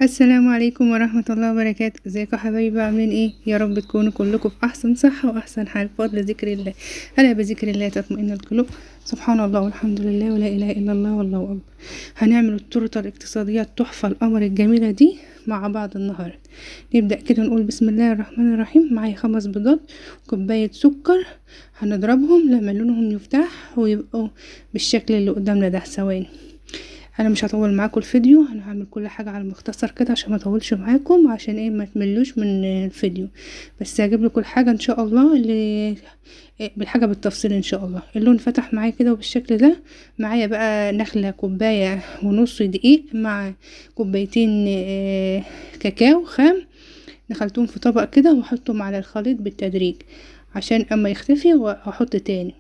السلام عليكم ورحمة الله وبركاته. ازيكم يا حبايبي؟ عاملين ايه؟ يا رب تكونوا كلكم في احسن صحة واحسن حال بفضل ذكر الله. الا بذكر الله تطمئن القلوب. سبحان الله والحمد لله ولا اله الا الله والله اكبر. هنعمل التورته الاقتصادية التحفة القمر الجميلة دي مع بعض النهاردة. نبدأ كده نقول بسم الله الرحمن الرحيم. معايا 5 بيضات، كوباية سكر، هنضربهم لما لونهم يفتح ويبقوا بالشكل اللي قدامنا ده. ثواني، انا مش هطول معاكم الفيديو، انا هعمل كل حاجه على المختصر كده عشان ما اطولش معاكم، عشان ايه ما تملوش من الفيديو. بس هجيب لكم الحاجه ان شاء الله اللي بالحاجه بالتفصيل ان شاء الله. اللون فتح معايا كده وبالشكل ده. معايا بقى نخله كوبايه ونص دقيق مع كوبايتين كاكاو خام، نخلتهم في طبق كده واحطهم على الخليط بالتدريج عشان اما يختفي واحط تاني.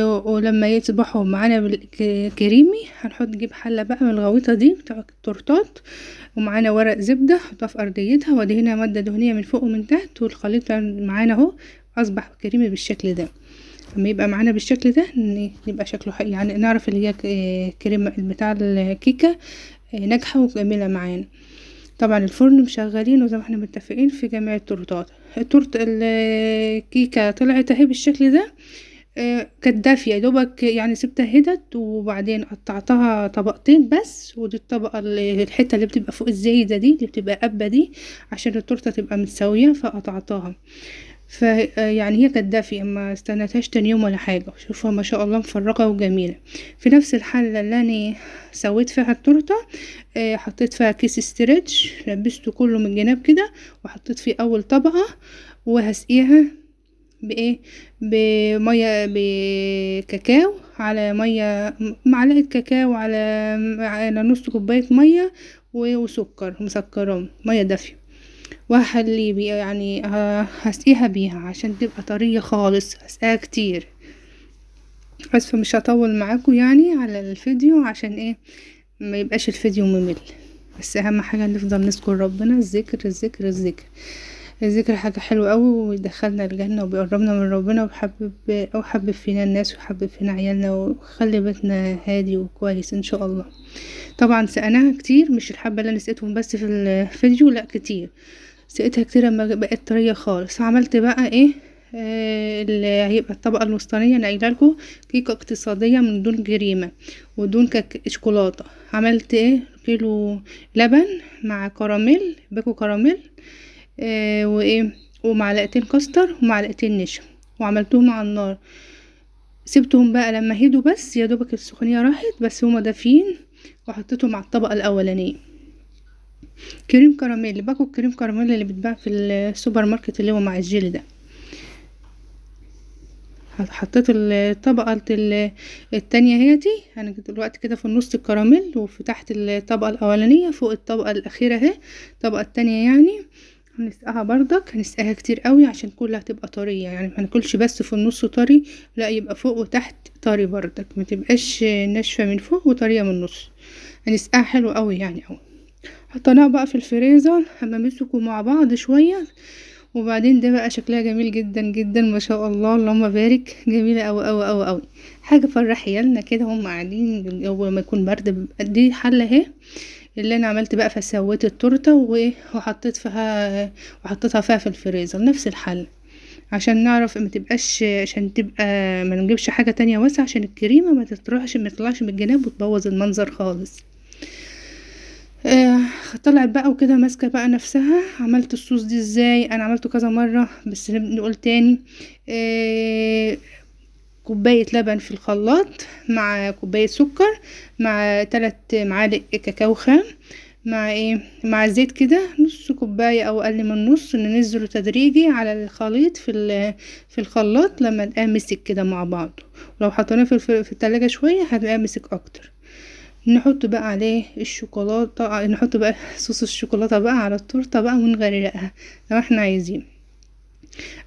ولما يصبحوا معانا بالكريمي هنحط نجيب حله بقى من الغويطه دي بتاع التورتات، ومعانا ورق زبده احطها في ارضيتها وادهنها ماده دهنيه من فوق ومن تحت، والخليط معانا اهو اصبح كريمي بالشكل ده. لما يبقى معانا بالشكل ده يبقى شكله يعني نعرف اللي هي كريمه بتاع الكيكه ناجحه وجميله معانا. طبعا الفرن مشغلينه زي ما احنا متفقين في جميع التورتات. الكيكه طلعت اهي بالشكل ده. كانت دافية يا دوبك، يعني سبتها هدت وبعدين قطعتها طبقتين بس، ودي الطبقة الحتة اللي بتبقى فوق الزايدة دي اللي بتبقى قبة دي عشان التورتة تبقى متساوية فقطعتها. يعني هي كانت دافية، ما استنتهاش تاني يوم ولا حاجة. شوفها ما شاء الله مفرقة وجميلة. في نفس الحلة اللي انا سويت فيها التورتة حطيت فيها كيس استرتش، لبسته كله من الجناب كده وحطيت فيه اول طبقة، وهسقيها بايه؟ بميه بكاكاو، على ميه معلقه كاكاو على نص كوبايه ميه وسكر مسكرهم ميه دافيه، وهخليه يعني هسقيها بيها عشان تبقى طريه خالص. هسقيها كتير. اسفه مش هطول معاكم يعني على الفيديو عشان ايه ما يبقاش الفيديو ممل. بس اهم حاجه نفضل نذكر ربنا، الذكر الذكر الذكر. الذكر حاجة حلوة قوي ويدخلنا الجنة وبيقربنا من ربنا وحبب فينا الناس وحبب فينا عيالنا وخلي بيتنا هادي وكويس ان شاء الله. طبعا سقناها كتير، مش الحبة اللي انا سقيتهم بس في الفيديو، لا كتير سقيتها كتير لما بقت طرية خالص. عملت بقى ايه؟ اللي هيبقى الطبقة الوسطانية انا قايله لكم كيكة اقتصادية من دون جريمة ودون شوكولاتة. عملت ايه؟ كيلو لبن مع كراميل، باكو كراميل، وايه، ومعلقتين كاستر ومعلقتين نشا، وعملتهم على النار. سبتهم بقى لما هدوا بس، يا دوبك السخونيه راحت بس هما دافيين، وحطيتهم على الطبقه الاولانيه. كريم كراميل، باكو كريم كراميل اللي بيتباع في السوبر ماركت اللي هو مع الجيل ده. حطيت الطبقه التانية هيتي انا دلوقتي كده في النص الكراميل، وفي تحت الطبقه الاولانيه فوق الطبقه الاخيره اهي الطبقه التانية يعني. هنسقاها بردك، هنسقاها كتير قوي عشان كلها تبقى طريه، يعني ما ناكلش بس في النص طري، لا يبقى فوق وتحت طري بردك، ما تبقاش ناشفه من فوق وطريه من النص. هنسقاها حلو قوي يعني قوي. حطيناها بقى في الفريزر اما مسكوا مع بعض شويه، وبعدين ده بقى شكلها جميل جدا جدا ما شاء الله اللهم بارك. جميله قوي قوي قوي قوي، حاجه فرح عيالنا كده هم قاعدين الجو ما يكون برد. دي حله اهي اللي انا عملت بقى، فسويت التورته وحطيتها فيها في الفريزر نفس الحل عشان نعرف ما تبقاش، عشان تبقى ما نجيبش حاجه تانية واسعه عشان الكريمه ما تطلعش من الجناب وتبوظ المنظر خالص. آه طلعت بقى وكده ماسكه بقى نفسها. عملت الصوص دي ازاي؟ انا عملته كذا مره بس نقول تاني. كوباية لبن في الخلاط مع كوباية سكر مع 3 معالق كاكاو خام مع ايه، مع زيت كده نص كوباية او اقل من نص، ننزله تدريجي على الخليط في الخلاط لما نلاقيه مسك كده مع بعض. ولو حطيناه في التلاجة شوية هتلاقيه مسك اكتر. نحط بقى عليه الشوكولاتة، نحط بقى صوص الشوكولاتة بقى على التورتة بقى ونغرقها لو احنا عايزين.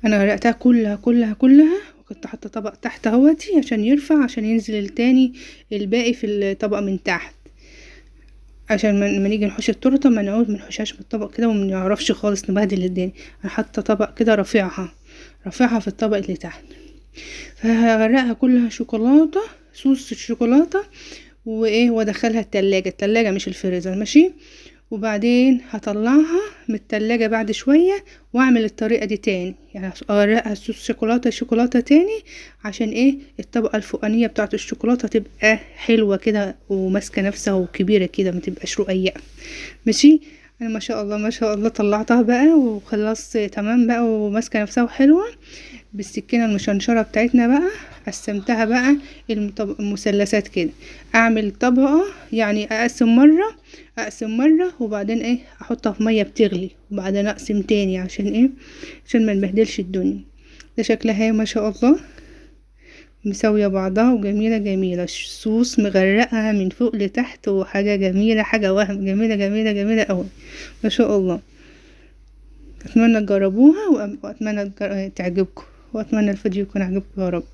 انا غرقتها كلها كلها كلها، وكنت حاطه طبق تحت اهوتي عشان يرفع، عشان ينزل التاني الباقي في الطبق من تحت، عشان ما نيجي نحوش التورته ما نعود منحوشهاش من الطبق كده وما نعرفش خالص نبهدل الدنيا. انا حاطه طبق كده رافعها في الطبق اللي تحت، فهغرقها كلها شوكولاته، صوص الشوكولاته، وايه وادخلها التلاجة مش الفريزر، ماشي. وبعدين هطلعها من التلاجة بعد شوية واعمل الطريقة دي تاني، يعني اغرقها صوص شوكولاتة تاني، عشان ايه الطبقة الفوقانية بتاعة الشوكولاتة تبقى حلوة كده وماسكة نفسها وكبيرة كده، ما تبقاش رقيقة، ماشي. انا ما شاء الله ما شاء الله طلعتها بقى وخلصت تمام بقى وماسكة نفسها وحلوة. بالسكينة المشنشرة بتاعتنا بقى قسمتها بقى المثلثات كده، اعمل طبقة يعني اقسم مرة وبعدين ايه احطها في مية بتغلي وبعدين اقسم تاني، عشان ايه عشان ما نبهدلش الدنيا. ده شكلها هي ما شاء الله مساوية بعضها وجميلة جميلة، الصوص مغرقها من فوق لتحت وحاجة جميلة، حاجة وهم جميلة جميلة جميلة قوي ما شاء الله. اتمنى تجربوها واتمنى تعجبكم، واتمنى الفيديو يكون عجبكم يا رب.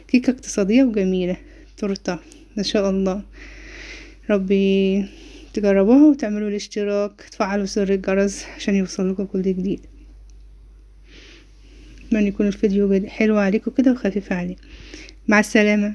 كيكة اقتصادية وجميلة، تورته ما شاء الله. ربي تجربوها وتعملوا الاشتراك، تفعلوا زر الجرس عشان يوصلكم كل جديد. اتمنى يكون الفيديو حلو عليكم كده وخفيف عليكم. مع السلامة.